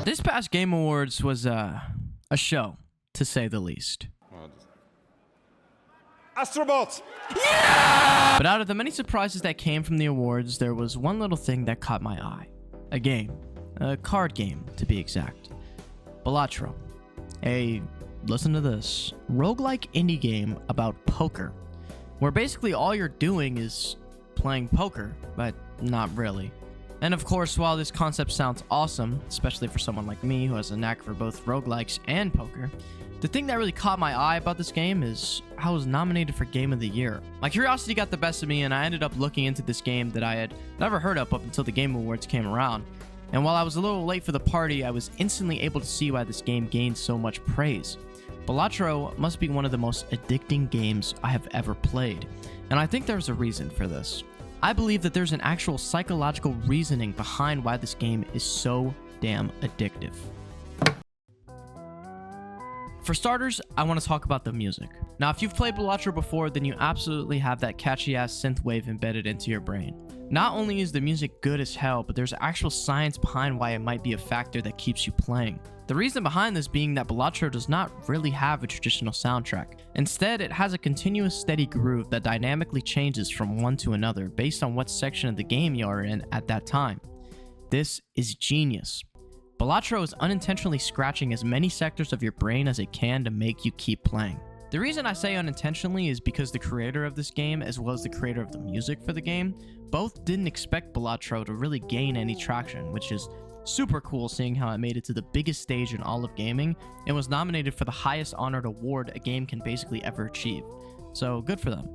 This past Game Awards was a show, to say the least. Astrobot! Yeah! But out of the many surprises that came from the awards, there was one little thing that caught my eye. A game. A card game, to be exact. Balatro. Listen to this, roguelike indie game about poker, where basically all you're doing is playing poker, but not really. And of course, while this concept sounds awesome, especially for someone like me who has a knack for both roguelikes and poker, the thing that really caught my eye about this game is how it was nominated for Game of the Year. My curiosity got the best of me, and I ended up looking into this game that I had never heard of up until the Game Awards came around. And while I was a little late for the party, I was instantly able to see why this game gained so much praise. Balatro must be one of the most addicting games I have ever played, and I think there's a reason for this. I believe that there's an actual psychological reasoning behind why this game is so damn addictive. For starters, I want to talk about the music. Now, if you've played Balatro before, then you absolutely have that catchy-ass synthwave embedded into your brain. Not only is the music good as hell, but there's actual science behind why it might be a factor that keeps you playing. The reason behind this being that Balatro does not really have a traditional soundtrack. Instead, it has a continuous steady groove that dynamically changes from one to another based on what section of the game you are in at that time. This is genius. Balatro is unintentionally scratching as many sectors of your brain as it can to make you keep playing. The reason I say unintentionally is because the creator of this game, as well as the creator of the music for the game, both didn't expect Balatro to really gain any traction, which is super cool seeing how it made it to the biggest stage in all of gaming and was nominated for the highest honored award a game can basically ever achieve. So good for them.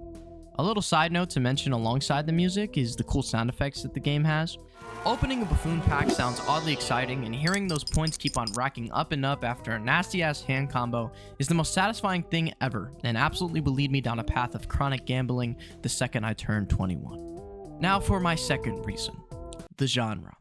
A little side note to mention alongside the music is the cool sound effects that the game has. Opening a buffoon pack sounds oddly exciting, and hearing those points keep on racking up and up after a nasty ass hand combo is the most satisfying thing ever, and absolutely will lead me down a path of chronic gambling the second I turn 21. Now for my second reason, the genre.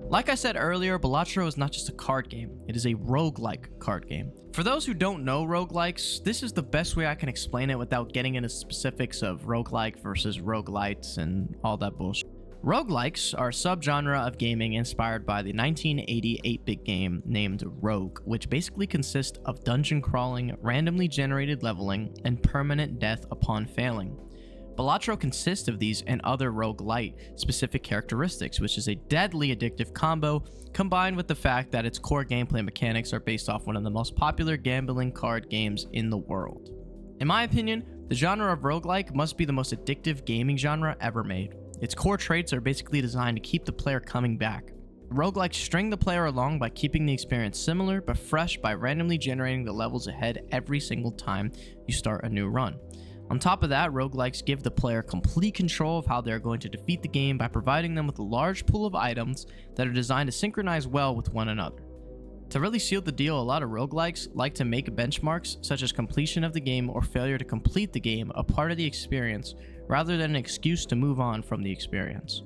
Like I said earlier, Balatro is not just a card game, it is a roguelike card game. For those who don't know roguelikes, this is the best way I can explain it without getting into specifics of roguelike versus roguelites and all that bullshit. Roguelikes are a subgenre of gaming inspired by the 1980 8-bit game named Rogue, which basically consists of dungeon crawling, randomly generated leveling, and permanent death upon failing. Balatro consists of these and other roguelite specific characteristics, which is a deadly addictive combo, combined with the fact that its core gameplay mechanics are based off one of the most popular gambling card games in the world. In my opinion, the genre of roguelike must be the most addictive gaming genre ever made. Its core traits are basically designed to keep the player coming back. Roguelikes string the player along by keeping the experience similar but fresh by randomly generating the levels ahead every single time you start a new run. On top of that, roguelikes give the player complete control of how they're going to defeat the game by providing them with a large pool of items that are designed to synchronize well with one another. To really seal the deal, a lot of roguelikes like to make benchmarks such as completion of the game or failure to complete the game a part of the experience rather than an excuse to move on from the experience.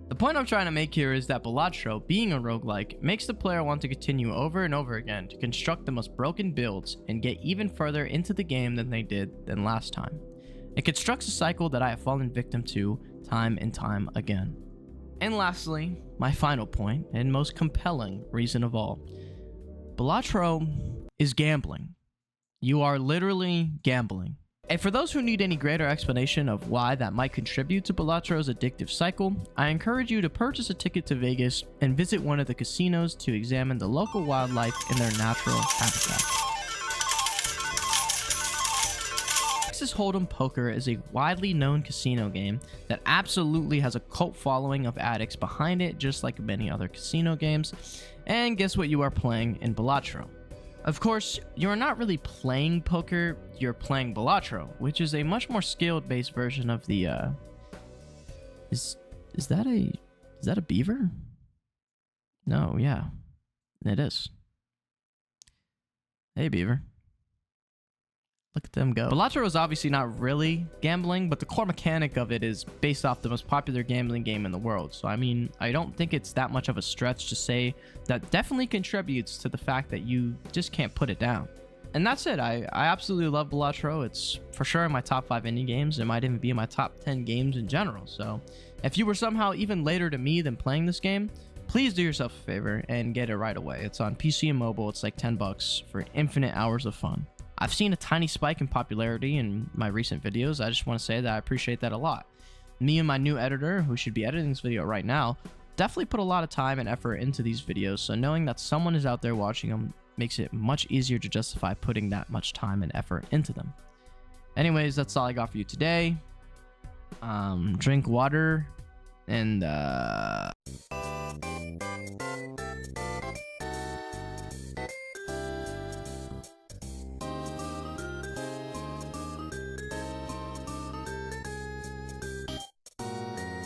The point I'm trying to make here is that Balatro, being a roguelike, makes the player want to continue over and over again to construct the most broken builds and get even further into the game than they did last time. It constructs a cycle that I have fallen victim to time and time again. And lastly, my final point and most compelling reason of all. Balatro is gambling. You are literally gambling. And for those who need any greater explanation of why that might contribute to Balatro's addictive cycle, I encourage you to purchase a ticket to Vegas and visit one of the casinos to examine the local wildlife in their natural habitat. Texas Hold'em Poker is a widely known casino game that absolutely has a cult following of addicts behind it, just like many other casino games. And guess what you are playing in Balatro? Of course, you're not really playing poker, you're playing Balatro, which is a much more skilled-based version of the, Is that a beaver? No, yeah. It is. Hey, beaver. Look at them go. Balatro is obviously not really gambling, but the core mechanic of it is based off the most popular gambling game in the world. So, I mean, I don't think it's that much of a stretch to say that definitely contributes to the fact that you just can't put it down. And that's it. I absolutely love Balatro. It's for sure in my top 5 indie games. It might even be in my top 10 games in general. So, if you were somehow even later to me than playing this game, please do yourself a favor and get it right away. It's on PC and mobile. It's like $10 for infinite hours of fun. I've seen a tiny spike in popularity in my recent videos. I just want to say that I appreciate that a lot. Me and my new editor, who should be editing this video right now, definitely put a lot of time and effort into these videos, so knowing that someone is out there watching them makes it much easier to justify putting that much time and effort into them. Anyways, that's all I got for you today. Drink water and